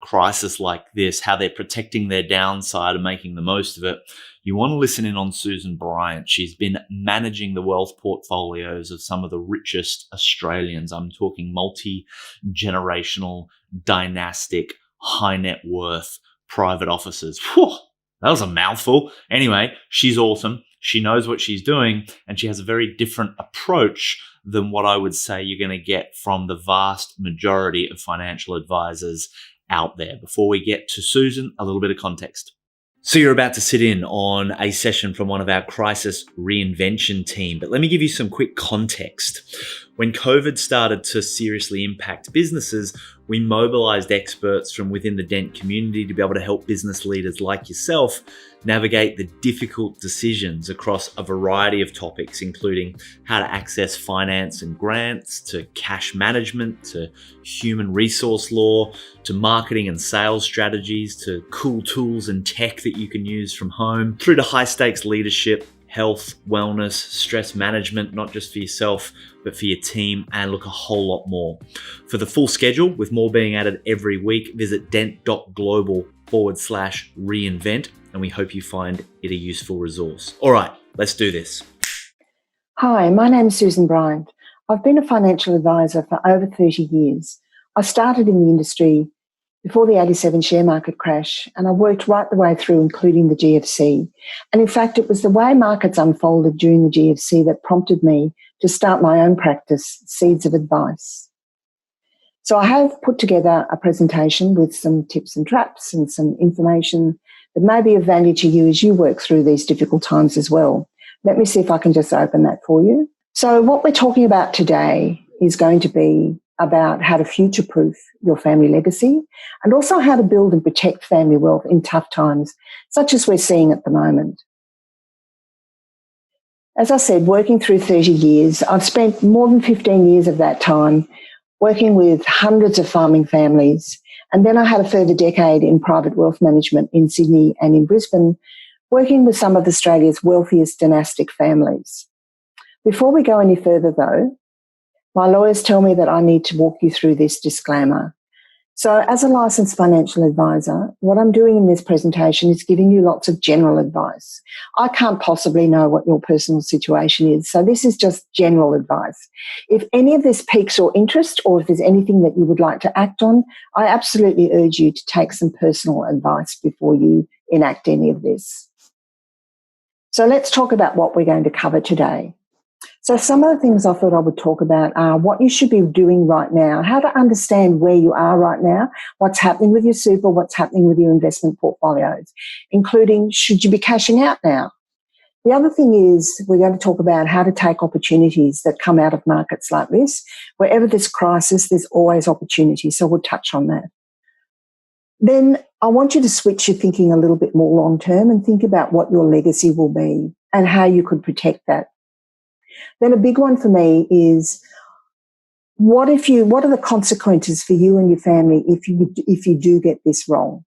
crisis like this, how they're protecting their downside and making the most of it, you want to listen in on Susan Bryant. She's been managing the wealth portfolios of some of the richest Australians. I'm talking multi-generational, dynastic, high net worth private offices. Whew, that was a mouthful. Anyway, she's awesome. She knows what she's doing, and she has a very different approach than what I would say you're going to get from the vast majority of financial advisors out there. Before we get to Susan, a little bit of context. So you're about to sit in on a session from one of our crisis reinvention team, but let me give you some quick context. When COVID started to seriously impact businesses, we mobilized experts from within the Dent community to be able to help business leaders like yourself navigate the difficult decisions across a variety of topics, including how to access finance and grants, to cash management, to human resource law, to marketing and sales strategies, to cool tools and tech that you can use from home, through to high stakes leadership, health, wellness, stress management, not just for yourself, but for your team, and look, a whole lot more. For the full schedule, with more being added every week, visit dent.global/reinvent, and we hope you find it a useful resource. All right, let's do this. Hi, my name's Susan Bryant. I've been a financial advisor for over 30 years. I started in the industry before the 87 share market crash, and I worked right the way through, including the GFC. And in fact, it was the way markets unfolded during the GFC that prompted me to start my own practice, Seeds of Advice. So I have put together a presentation with some tips and traps and some information that may be of value to you as you work through these difficult times as well. Let me see if I can just open that for you. So what we're talking about today is going to be about how to future-proof your family legacy, and also how to build and protect family wealth in tough times, such as we're seeing at the moment. As I said, working through 30 years, I've spent more than 15 years of that time working with hundreds of farming families, and then I had a further decade in private wealth management in Sydney and in Brisbane, working with some of Australia's wealthiest dynastic families. Before we go any further, though, my lawyers tell me that I need to walk you through this disclaimer. So as a licensed financial advisor, what I'm doing in this presentation is giving you lots of general advice. I can't possibly know what your personal situation is, so this is just general advice. If any of this piques your interest, or if there's anything that you would like to act on, I absolutely urge you to take some personal advice before you enact any of this. So let's talk about what we're going to cover today. So some of the things I thought I would talk about are what you should be doing right now, how to understand where you are right now, what's happening with your super, what's happening with your investment portfolios, including should you be cashing out now. The other thing is we're going to talk about how to take opportunities that come out of markets like this. Wherever there's crisis, there's always opportunity, so we'll touch on that. Then I want you to switch your thinking a little bit more long term and think about what your legacy will be and how you could protect that. Then a big one for me is what are the consequences for you and your family if you do get this wrong?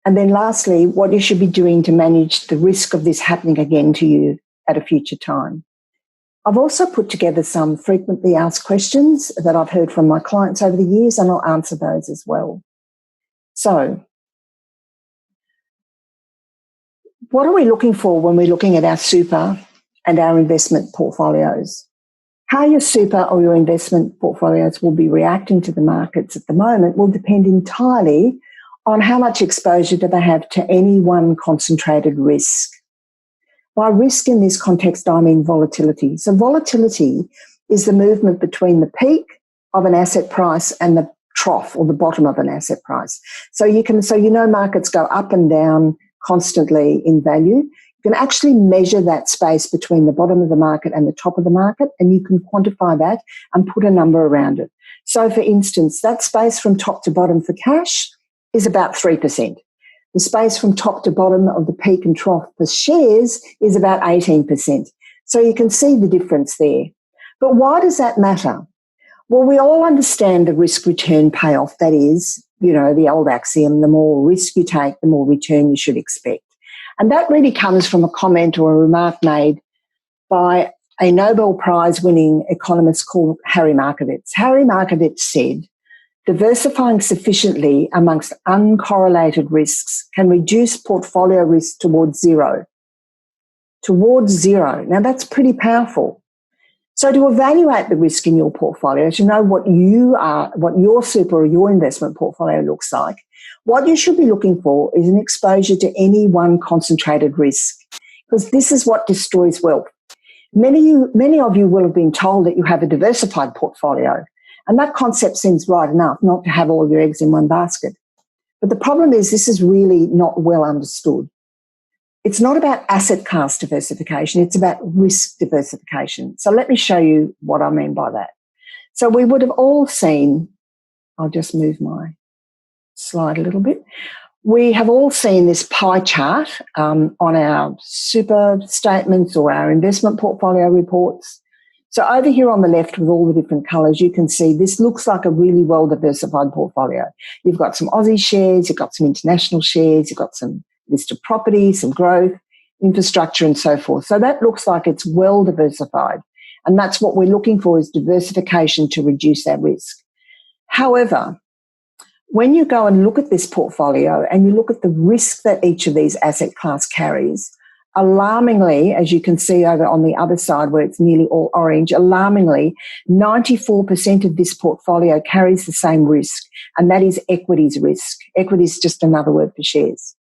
And then lastly, what you should be doing to manage the risk of this happening again to you at a future time. I've also put together some frequently asked questions that I've heard from my clients over the years, and I'll answer those as well. So, what are we looking for when we're looking at our super and our investment portfolios? How your super or your investment portfolios will be reacting to the markets at the moment will depend entirely on how much exposure do they have to any one concentrated risk. By risk in this context, I mean volatility. So volatility is the movement between the peak of an asset price and the trough or the bottom of an asset price. So markets go up and down constantly in value. You can actually measure that space between the bottom of the market and the top of the market, and you can quantify that and put a number around it. So, for instance, that space from top to bottom for cash is about 3%. The space from top to bottom of the peak and trough for shares is about 18%. So you can see the difference there. But why does that matter? Well, we all understand the risk-return payoff. That is, the old axiom, the more risk you take, the more return you should expect. And that really comes from a comment or a remark made by a Nobel Prize winning economist called Harry Markowitz. Harry Markowitz said, Diversifying sufficiently amongst uncorrelated risks can reduce portfolio risk towards zero. Towards zero. Now, that's pretty powerful. So to evaluate the risk in your portfolio, to know what your super or your investment portfolio looks like, what you should be looking for is an exposure to any one concentrated risk, because this is what destroys wealth. Many of you will have been told that you have a diversified portfolio, and that concept seems right enough, not to have all your eggs in one basket. But the problem is this is really not well understood. It's not about asset class diversification, it's about risk diversification. So let me show you what I mean by that. So we would have all seen, I'll just move my slide a little bit. We have all seen this pie chart on our super statements or our investment portfolio reports. So over here on the left with all the different colours, you can see this looks like a really well-diversified portfolio. You've got some Aussie shares, you've got some international shares, you've got some listed property, some growth, infrastructure and so forth. So that looks like it's well diversified. And that's what we're looking for, is diversification to reduce our risk. However, when you go and look at this portfolio and you look at the risk that each of these asset class carries, alarmingly, as you can see over on the other side where it's nearly all orange, alarmingly, 94% of this portfolio carries the same risk, and that is equities risk. Equity is just another word for shares.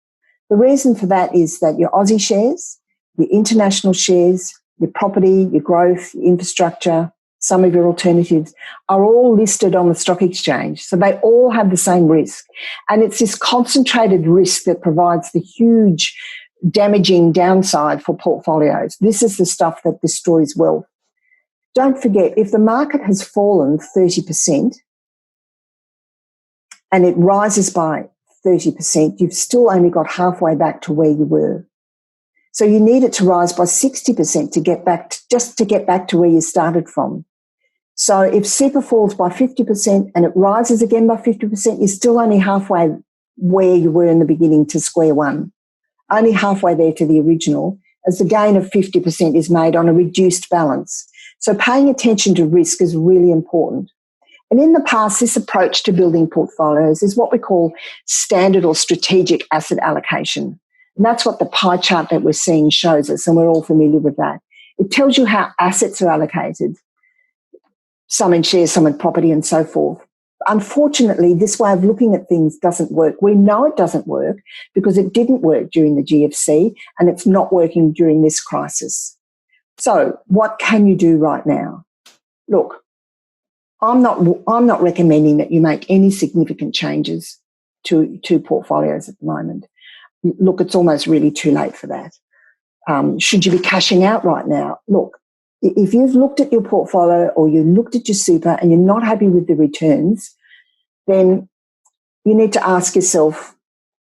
The reason for that is that your Aussie shares, your international shares, your property, your growth, your infrastructure, some of your alternatives are all listed on the stock exchange. So they all have the same risk. And it's this concentrated risk that provides the huge damaging downside for portfolios. This is the stuff that destroys wealth. Don't forget, if the market has fallen 30% and it rises by 30%, you've still only got halfway back to where you were. So you need it to rise by 60% to get back to where you started from. So if super falls by 50% and it rises again by 50%, you're still only halfway where you were in the beginning to square one. Only halfway there to the original, as the gain of 50% is made on a reduced balance. So paying attention to risk is really important. And in the past, this approach to building portfolios is what we call standard or strategic asset allocation. And that's what the pie chart that we're seeing shows us, and we're all familiar with that. It tells you how assets are allocated, some in shares, some in property, and so forth. Unfortunately, this way of looking at things doesn't work. We know it doesn't work because it didn't work during the GFC, and it's not working during this crisis. So what can you do right now? Look, I'm not recommending that you make any significant changes to portfolios at the moment. Look, it's almost really too late for that. Should you be cashing out right now? Look, if you've looked at your portfolio or you looked at your super and you're not happy with the returns, then you need to ask yourself,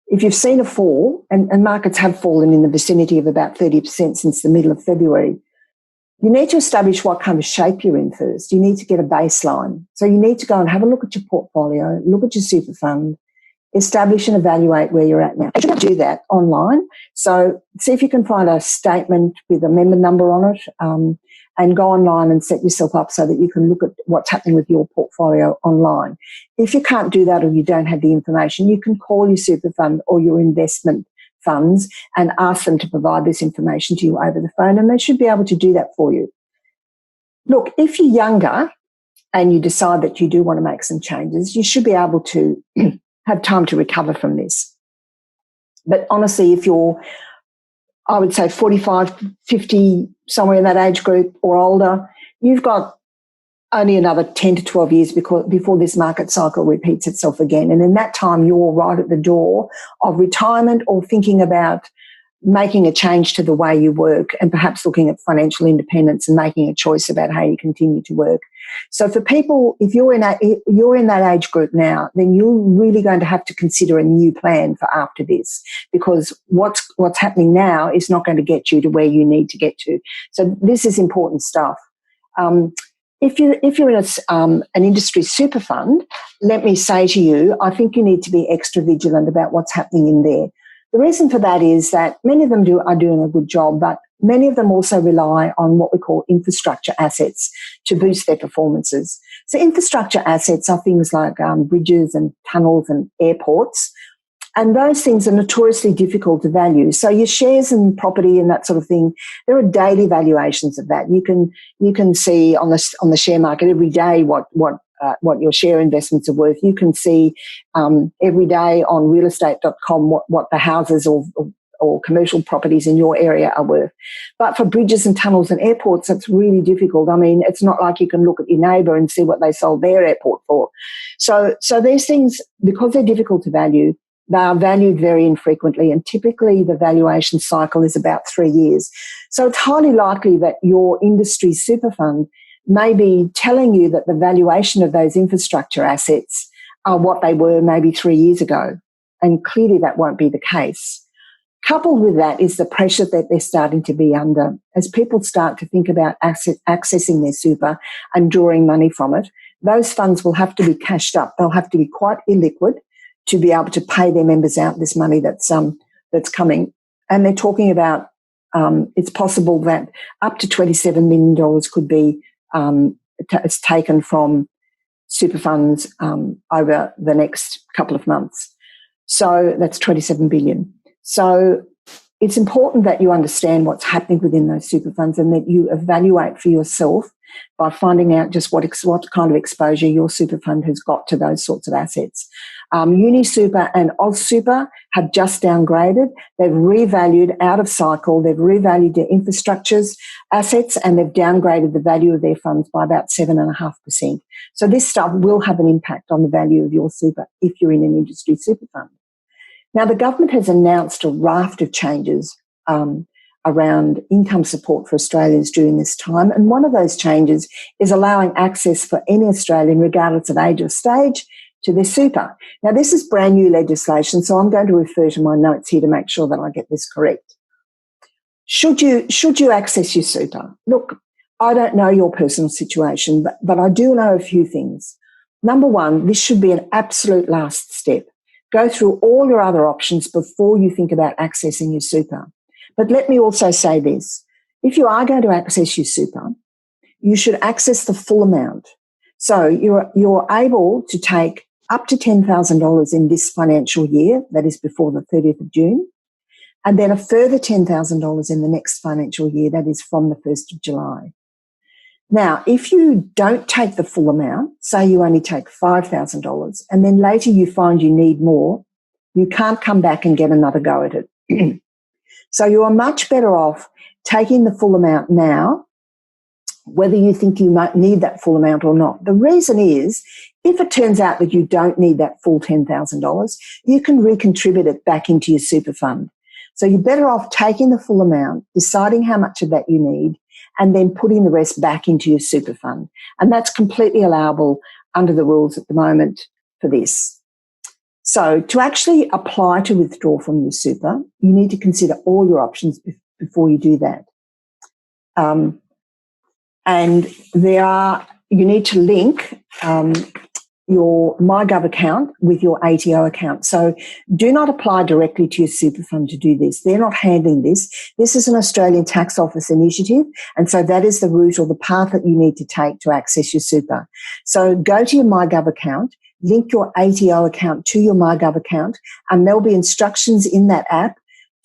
if you've seen a fall, and markets have fallen in the vicinity of about 30% since the middle of February, you need to establish what kind of shape you're in first. You need to get a baseline. So you need to go and have a look at your portfolio, look at your super fund, establish and evaluate where you're at now. You can do that online. So see if you can find a statement with a member number on it, and go online and set yourself up so that you can look at what's happening with your portfolio online. If you can't do that or you don't have the information, you can call your super fund or your investment funds and ask them to provide this information to you over the phone, and they should be able to do that for you. Look, if you're younger and you decide that you do want to make some changes, you should be able to have time to recover from this. But honestly, if you're, I would say 45, 50, somewhere in that age group or older, you've got only another 10 to 12 years before this market cycle repeats itself again. And in that time, you're right at the door of retirement or thinking about making a change to the way you work and perhaps looking at financial independence and making a choice about how you continue to work. So for people, if you're in that age group now, then you're really going to have to consider a new plan for after this, because what's happening now is not going to get you to where you need to get to. So this is important stuff. If you're in an industry super fund, let me say to you, I think you need to be extra vigilant about what's happening in there. The reason for that is that many of them are doing a good job, but many of them also rely on what we call infrastructure assets to boost their performances. So infrastructure assets are things like bridges and tunnels and airports, and those things are notoriously difficult to value. So your shares and property and that sort of thing, there are daily valuations of that. You can see on the share market every day what your share investments are worth. You can see every day on realestate.com what the houses or commercial properties in your area are worth. But for bridges and tunnels and airports, it's really difficult. I mean, it's not like you can look at your neighbour and see what they sold their airport for. So these things, because they're difficult to value, they are valued very infrequently, and typically the valuation cycle is about 3 years. So it's highly likely that your industry super fund may be telling you that the valuation of those infrastructure assets are what they were maybe 3 years ago, and clearly that won't be the case. Coupled with that is the pressure that they're starting to be under. As people start to think about accessing their super and drawing money from it, those funds will have to be cashed up. They'll have to be quite illiquid to be able to pay their members out this money that's coming. And they're talking about it's possible that up to $27 million could be taken from super funds over the next couple of months. So that's 27 billion. So it's important that you understand what's happening within those super funds and that you evaluate for yourself by finding out just what kind of exposure your super fund has got to those sorts of assets. UniSuper and AusSuper have just downgraded. They've revalued out of cycle. They've revalued their infrastructures assets, and they've downgraded the value of their funds by about 7.5%. So this stuff will have an impact on the value of your super if you're in an industry super fund. Now, the government has announced a raft of changes around income support for Australians during this time, and one of those changes is allowing access for any Australian, regardless of age or stage, to their super. Now, this is brand new legislation, so I'm going to refer to my notes here to make sure that I get this correct. Should you access your super? Look, I don't know your personal situation, but I do know a few things. Number one, this should be an absolute last step. Go through all your other options before you think about accessing your super. But let me also say this. If you are going to access your super, you should access the full amount. So you're able to take up to $10,000 in this financial year, that is before the 30th of June, and then a further $10,000 in the next financial year, that is from the 1st of July. Now, if you don't take the full amount, say you only take $5,000, and then later you find you need more, you can't come back and get another go at it. So you are much better off taking the full amount now, whether you think you might need that full amount or not. The reason is, if it turns out that you don't need that full $10,000, you can recontribute it back into your super fund. So you're better off taking the full amount, deciding how much of that you need, and then putting the rest back into your super fund. And that's completely allowable under the rules at the moment for this. So to actually apply to withdraw from your super, you need to consider all your options before you do that. And you need to link your MyGov account with your ATO account. So do not apply directly to your super fund to do this. They're not handling this. This is an Australian Tax Office initiative, and so that is the route or the path that you need to take to access your super. So go to your MyGov account, link your ATO account to your MyGov account, and there'll be instructions in that app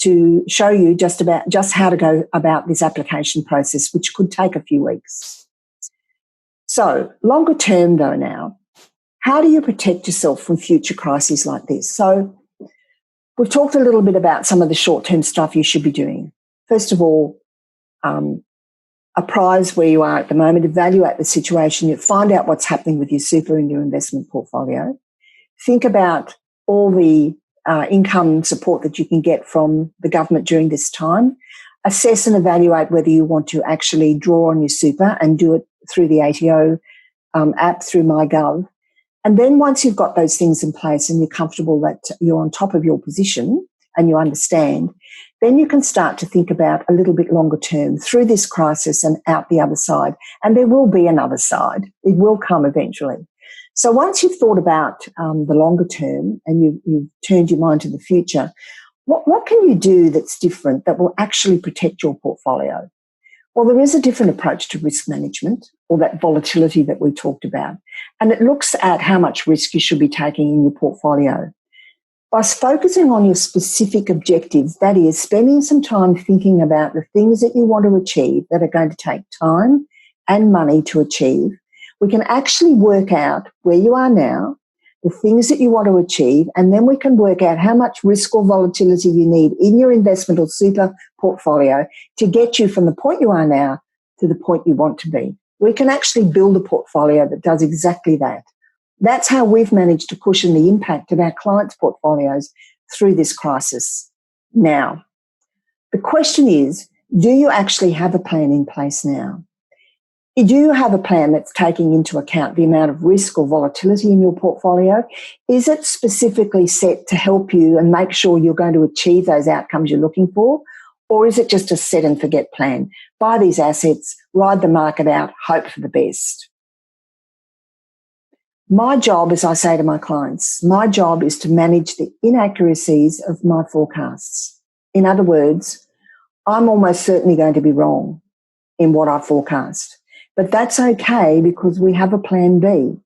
to show you just how to go about this application process, which could take a few weeks. So longer term though now, how do you protect yourself from future crises like this? So we've talked a little bit about some of the short-term stuff you should be doing. First of all, apprise where you are at the moment, evaluate the situation, you find out what's happening with your super and your investment portfolio. Think about all the income support that you can get from the government during this time. Assess and evaluate whether you want to actually draw on your super and do it through the ATO app through MyGov. And then once you've got those things in place and you're comfortable that you're on top of your position and you understand, then you can start to think about a little bit longer term through this crisis and out the other side. And there will be another side. It will come eventually. So once you've thought about the longer term and you've turned your mind to the future, What can you do that's different that will actually protect your portfolio? Well, there is a different approach to risk management, or that volatility that we talked about, and it looks at how much risk you should be taking in your portfolio. By focusing on your specific objectives, that is, spending some time thinking about the things that you want to achieve that are going to take time and money to achieve, we can actually work out where you are now, the things that you want to achieve, and then we can work out how much risk or volatility you need in your investment or super portfolio to get you from the point you are now to the point you want to be. We can actually build a portfolio that does exactly that. That's how we've managed to cushion the impact of our clients' portfolios through this crisis. Now, the question is, do you actually have a plan in place now? Do you have a plan that's taking into account the amount of risk or volatility in your portfolio? Is it specifically set to help you and make sure you're going to achieve those outcomes you're looking for? Or is it just a set and forget plan? Buy these assets, ride the market out, hope for the best. My job, as I say to my clients, my job is to manage the inaccuracies of my forecasts. In other words, I'm almost certainly going to be wrong in what I forecast. But that's okay because we have a plan B.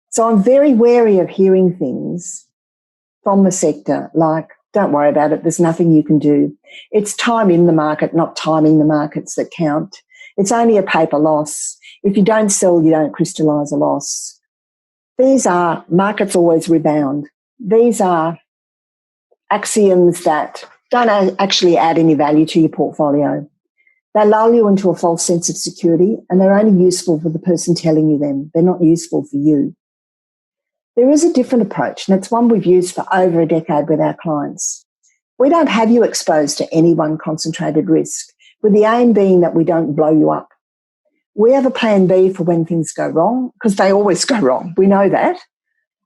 So I'm very wary of hearing things from the sector like, don't worry about it, there's nothing you can do. It's time in the market, not timing the markets that count. It's only a paper loss. If you don't sell, you don't crystallise a loss. These are markets always rebound. These are axioms that don't actually add any value to your portfolio. They lull you into a false sense of security, and they're only useful for the person telling you them. They're not useful for you. There is a different approach, and it's one we've used for over a decade with our clients. We don't have you exposed to any one concentrated risk, with the aim being that we don't blow you up. We have a plan B for when things go wrong, because they always go wrong. We know that.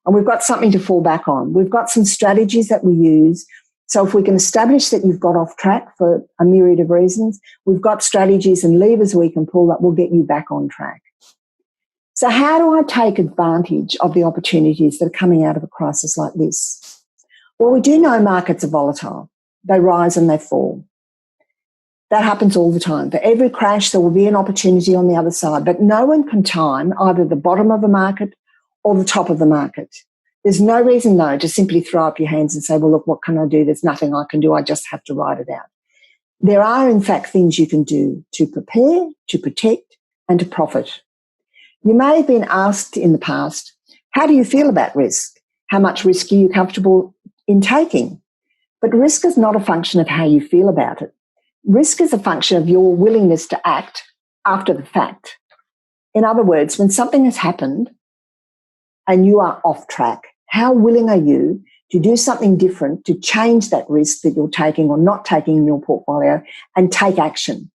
And we've got something to fall back on. We've got some strategies that we use. So if we can establish that you've got off track for a myriad of reasons, we've got strategies and levers we can pull that will get you back on track. So how do I take advantage of the opportunities that are coming out of a crisis like this? Well, we do know markets are volatile. They rise and they fall. That happens all the time. For every crash, there will be an opportunity on the other side, but no one can time either the bottom of the market or the top of the market. There's no reason, though, to simply throw up your hands and say, well, look, what can I do? There's nothing I can do. I just have to ride it out. There are, in fact, things you can do to prepare, to protect, and to profit. You may have been asked in the past, how do you feel about risk? How much risk are you comfortable in taking? But risk is not a function of how you feel about it. Risk is a function of your willingness to act after the fact. In other words, when something has happened and you are off track, how willing are you to do something different to change that risk that you're taking or not taking in your portfolio and take action?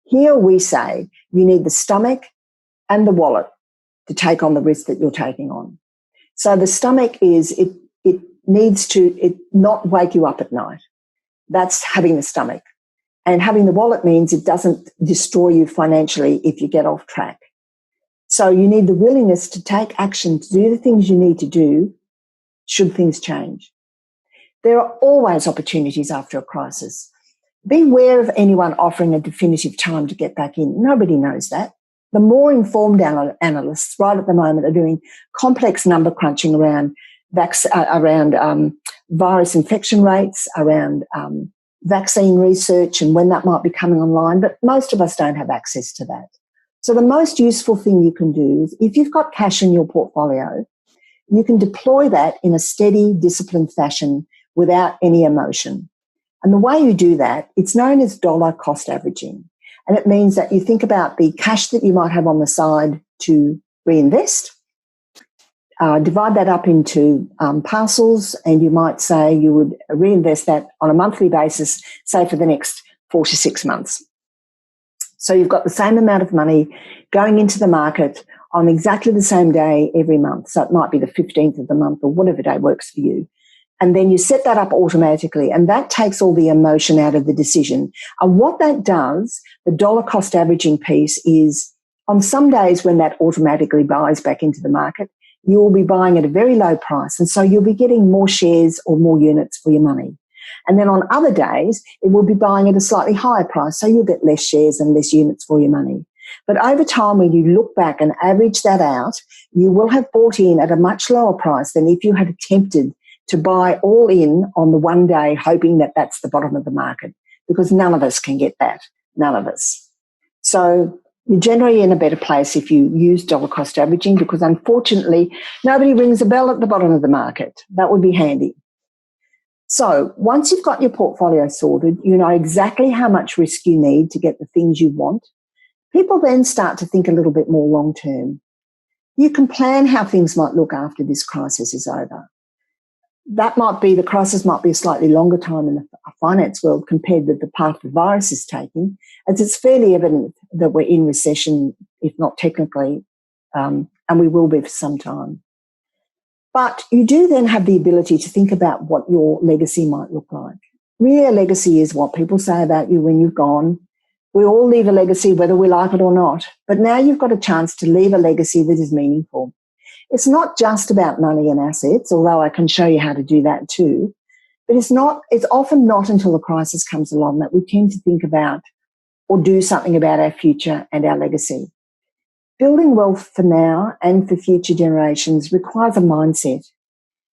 Here we say you need the stomach and the wallet to take on the risk that you're taking on. So the stomach is it needs to not wake you up at night. That's having the stomach. And having the wallet means it doesn't destroy you financially if you get off track. So you need the willingness to take action, to do the things you need to do should things change. There are always opportunities after a crisis. Beware of anyone offering a definitive time to get back in. Nobody knows that. The more informed analysts right at the moment are doing complex number crunching around virus infection rates, around vaccine research and when that might be coming online, but most of us don't have access to that. So the most useful thing you can do is if you've got cash in your portfolio, you can deploy that in a steady, disciplined fashion without any emotion. And the way you do that, it's known as dollar cost averaging. And it means that you think about the cash that you might have on the side to reinvest, divide that up into parcels, and you might say you would reinvest that on a monthly basis, say for the next 4 to 6 months. So you've got the same amount of money going into the market on exactly the same day every month. So it might be the 15th of the month or whatever day works for you. And then you set that up automatically, and that takes all the emotion out of the decision. And what that does, the dollar cost averaging piece, is on some days when that automatically buys back into the market, you will be buying at a very low price. And so you'll be getting more shares or more units for your money. And then on other days, it will be buying at a slightly higher price. So you'll get less shares and less units for your money. But over time, when you look back and average that out, you will have bought in at a much lower price than if you had attempted to buy all in on the one day, hoping that that's the bottom of the market, because none of us can get that. None of us. So you're generally in a better place if you use dollar cost averaging, because unfortunately, nobody rings a bell at the bottom of the market. That would be handy. So once you've got your portfolio sorted, you know exactly how much risk you need to get the things you want. People then start to think a little bit more long term. You can plan how things might look after this crisis is over. That might be, the crisis might be a slightly longer time in the finance world compared with the path the virus is taking, as it's fairly evident that we're in recession, if not technically, and we will be for some time. But you do then have the ability to think about what your legacy might look like. Really, a legacy is what people say about you when you've gone. We all leave a legacy, whether we like it or not. But now you've got a chance to leave a legacy that is meaningful. It's not just about money and assets, although I can show you how to do that too. But it's often not until a crisis comes along that we tend to think about or do something about our future and our legacy. Building wealth for now and for future generations requires a mindset.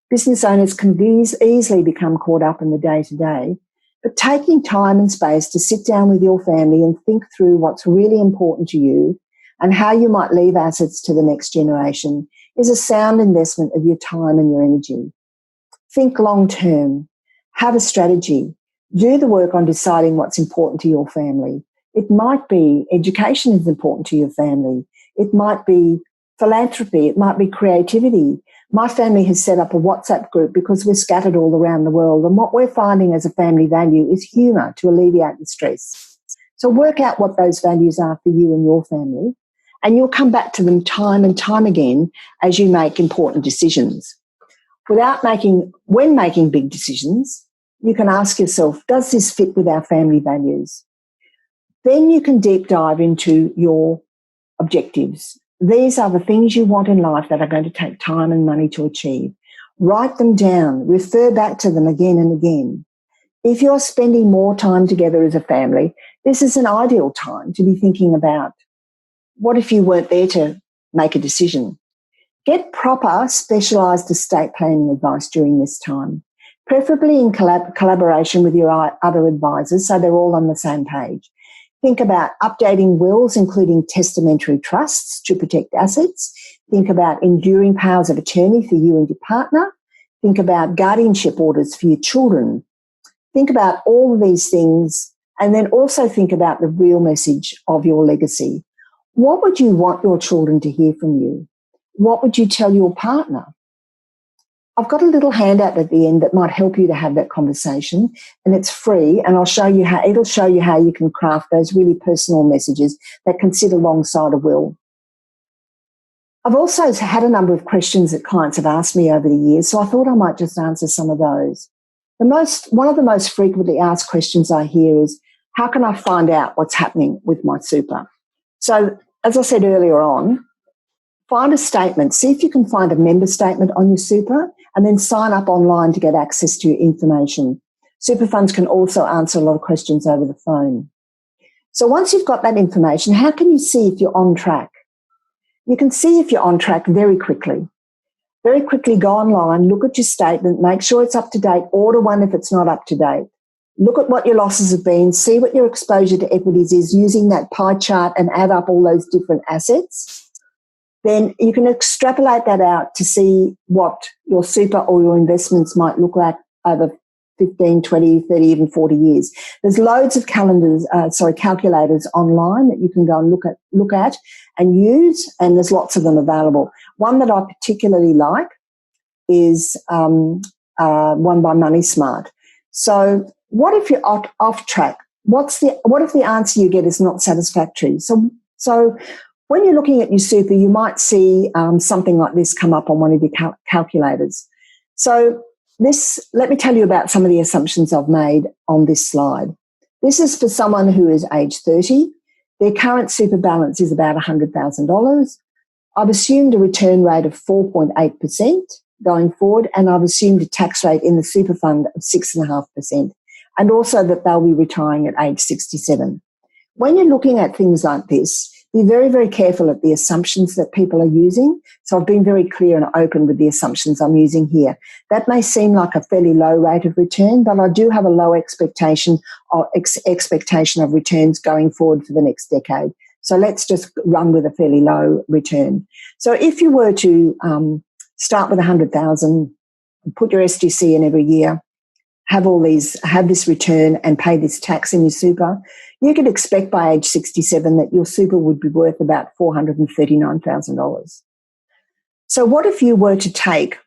Business owners can easily become caught up in the day-to-day, but taking time and space to sit down with your family and think through what's really important to you and how you might leave assets to the next generation is a sound investment of your time and your energy. Think long-term. Have a strategy. Do the work on deciding what's important to your family. It might be education is important to your family. It might be philanthropy. It might be creativity. My family has set up a WhatsApp group because we're scattered all around the world. And what we're finding as a family value is humour to alleviate the stress. So work out what those values are for you and your family. And you'll come back to them time and time again as you make important decisions. When making big decisions, you can ask yourself, does this fit with our family values? Then you can deep dive into your objectives. These are the things you want in life that are going to take time and money to achieve. Write them down. Refer back to them again and again. If you're spending more time together as a family, this is an ideal time to be thinking about what if you weren't there to make a decision. Get proper specialised estate planning advice during this time, preferably in collaboration with your other advisors so they're all on the same page. Think about updating wills, including testamentary trusts to protect assets. Think about enduring powers of attorney for you and your partner. Think about guardianship orders for your children. Think about all of these things, and then also think about the real message of your legacy. What would you want your children to hear from you? What would you tell your partner? I've got a little handout at the end that might help you to have that conversation, and it's free, and it'll show you how you can craft those really personal messages that can sit alongside a will. I've also had a number of questions that clients have asked me over the years, so I thought I might just answer some of those. One of the most frequently asked questions I hear is, how can I find out what's happening with my super? So, as I said earlier on, find a statement. See if you can find a member statement on your super and then sign up online to get access to your information. Super funds can also answer a lot of questions over the phone. So once you've got that information, how can you see if you're on track? You can see if you're on track very quickly. Very quickly go online, look at your statement, make sure it's up to date, order one if it's not up to date. Look at what your losses have been, see what your exposure to equities is using that pie chart and add up all those different assets. Then you can extrapolate that out to see what your super or your investments might look like over 15, 20, 30, even 40 years. There's loads of calculators online that you can go and look at and use, and there's lots of them available. One that I particularly like is one by Money Smart. So what if you're off track? What if the answer you get is not satisfactory? So when you're looking at your super, you might see something like this come up on one of your calculators. So let me tell you about some of the assumptions I've made on this slide. This is for someone who is age 30. Their current super balance is about $100,000. I've assumed a return rate of 4.8% going forward, and I've assumed a tax rate in the super fund of 6.5%, and also that they'll be retiring at age 67. When you're looking at things like this, be very, very careful at the assumptions that people are using. So I've been very clear and open with the assumptions I'm using here. That may seem like a fairly low rate of return, but I do have a low expectation of returns going forward for the next decade. So let's just run with a fairly low return. So if you were to start with 100,000, put your SGC in every year, have this return and pay this tax in your super, you could expect by age 67 that your super would be worth about $439,000. So what if you were to take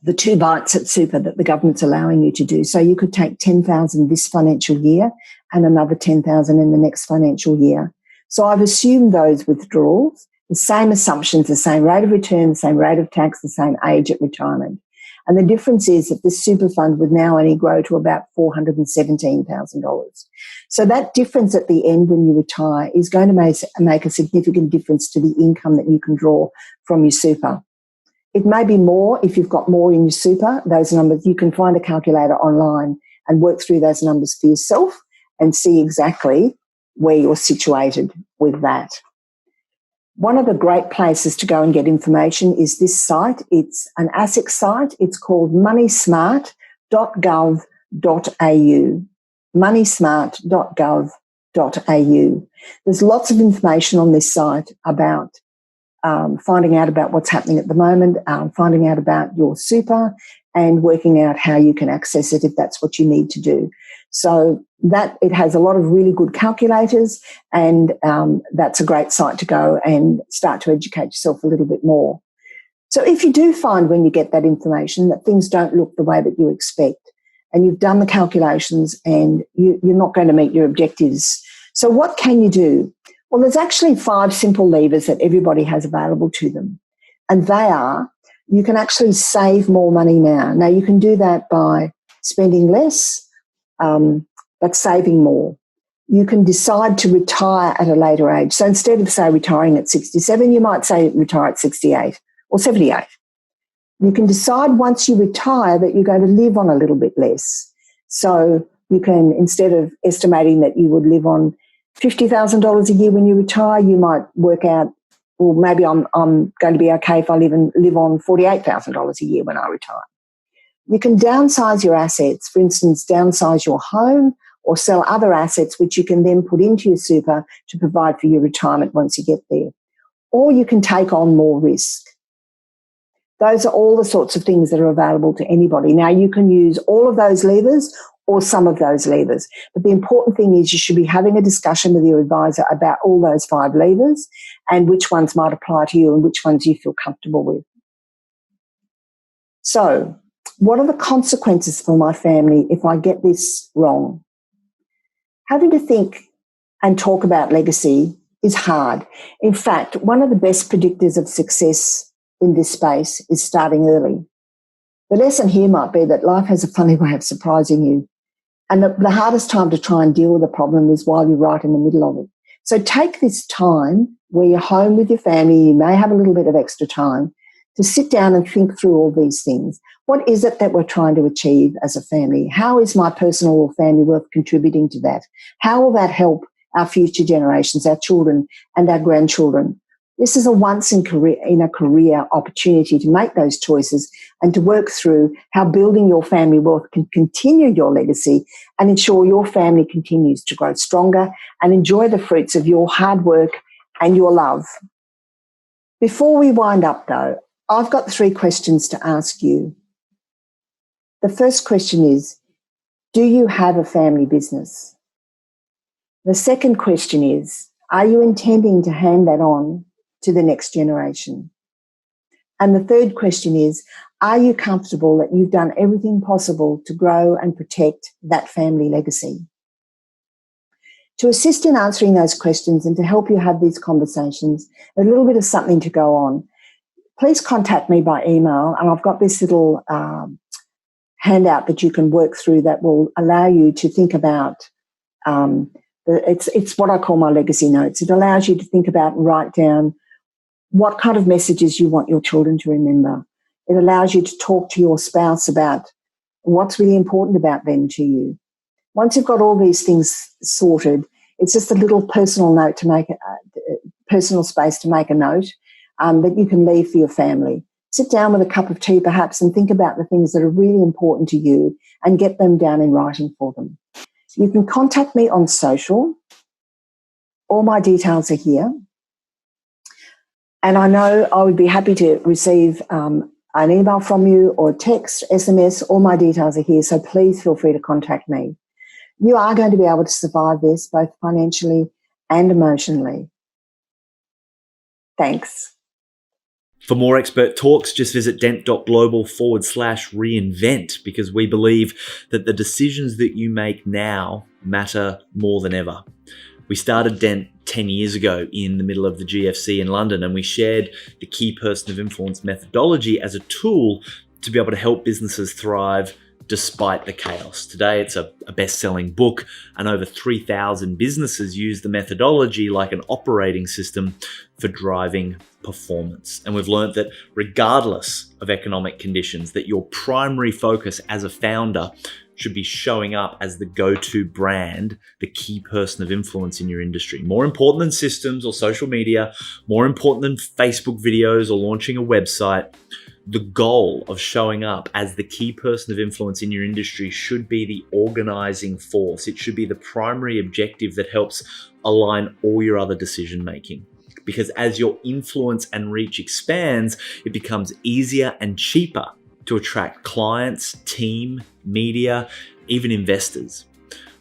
the 2 bites at super that the government's allowing you to do? So you could take 10,000 this financial year and another 10,000 in the next financial year. So I've assumed those withdrawals, the same assumptions, the same rate of return, the same rate of tax, the same age at retirement. And the difference is that this super fund would now only grow to about $417,000. So that difference at the end when you retire is going to make a significant difference to the income that you can draw from your super. It may be more if you've got more in your super. Those numbers, you can find a calculator online and work through those numbers for yourself and see exactly where you're situated with that. One of the great places to go and get information is this site. It's an ASIC site. It's called moneysmart.gov.au. moneysmart.gov.au. There's lots of information on this site about finding out about what's happening at the moment, finding out about your super, and working out how you can access it if that's what you need to do. So that it has a lot of really good calculators, and that's a great site to go and start to educate yourself a little bit more. So if you do find when you get that information that things don't look the way that you expect, and you've done the calculations and you're not going to meet your objectives, so what can you do? Well, there's actually 5 simple levers that everybody has available to them. And they are, you can actually save more money now. Now, you can do that by spending less, but saving more. You can decide to retire at a later age. So instead of, say, retiring at 67, you might say retire at 68 or 78. You can decide once you retire that you're going to live on a little bit less. So you can, instead of estimating that you would live on $50,000 a year when you retire, you might work out, well, maybe I'm going to be okay if I live on $48,000 a year when I retire. You can downsize your assets, for instance, downsize your home or sell other assets which you can then put into your super to provide for your retirement once you get there. Or you can take on more risk. Those are all the sorts of things that are available to anybody. Now, you can use all of those levers or some of those levers. But the important thing is you should be having a discussion with your advisor about all those 5 levers and which ones might apply to you and which ones you feel comfortable with. So, what are the consequences for my family if I get this wrong? Having to think and talk about legacy is hard. In fact, one of the best predictors of success in this space is starting early. The lesson here might be that life has a funny way of surprising you. And the hardest time to try and deal with a problem is while you're right in the middle of it. So take this time where you're home with your family, you may have a little bit of extra time, to sit down and think through all these things. What is it that we're trying to achieve as a family? How is my personal or family worth contributing to that? How will that help our future generations, our children and our grandchildren? This is a once in a career opportunity to make those choices and to work through how building your family wealth can continue your legacy and ensure your family continues to grow stronger and enjoy the fruits of your hard work and your love. Before we wind up, though, I've got 3 questions to ask you. The first question is, do you have a family business? The second question is, are you intending to hand that on to the next generation? And the third question is, are you comfortable that you've done everything possible to grow and protect that family legacy? To assist in answering those questions and to help you have these conversations, a little bit of something to go on, please contact me by email, and I've got this little handout that you can work through that will allow you to think about, it's what I call my legacy notes. It allows you to think about and write down what kind of messages you want your children to remember. It allows you to talk to your spouse about what's really important about them to you. Once you've got all these things sorted, it's just a little personal note to make personal space to make a note that you can leave for your family. Sit down with a cup of tea perhaps and think about the things that are really important to you and get them down in writing for them. You can contact me on social. All my details are here. And I know I would be happy to receive an email from you or text, SMS. All my details are here, so please feel free to contact me. You are going to be able to survive this both financially and emotionally. Thanks. For more expert talks, just visit dent.global/reinvent, because we believe that the decisions that you make now matter more than ever. We started Dent 10 years ago in the middle of the GFC in London, and we shared the key person of influence methodology as a tool to be able to help businesses thrive despite the chaos. Today, it's a best-selling book, and over 3,000 businesses use the methodology like an operating system for driving performance. And we've learned that regardless of economic conditions, that your primary focus as a founder should be showing up as the go-to brand, the key person of influence in your industry. More important than systems or social media, more important than Facebook videos or launching a website, the goal of showing up as the key person of influence in your industry should be the organizing force. It should be the primary objective that helps align all your other decision making. Because as your influence and reach expands, it becomes easier and cheaper to attract clients, team, media, even investors.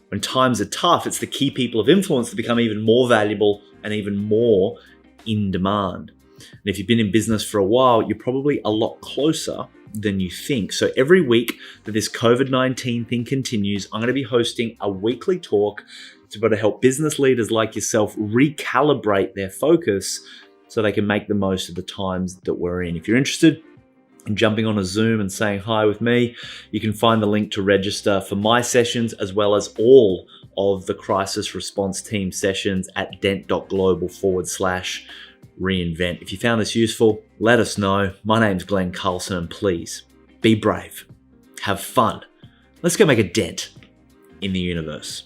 When times are tough, it's the key people of influence that become even more valuable and even more in demand. And if you've been in business for a while, you're probably a lot closer than you think. So every week that this COVID-19 thing continues, I'm going to be hosting a weekly talk to be able to help business leaders like yourself recalibrate their focus so they can make the most of the times that we're in. If you're interested in jumping on a Zoom and saying hi with me, you can find the link to register for my sessions as well as all of the crisis response team sessions at dent.global/reinvent. If you found this useful, let us know. My name's Glenn Carlson, and please be brave, have fun. Let's go make a dent in the universe.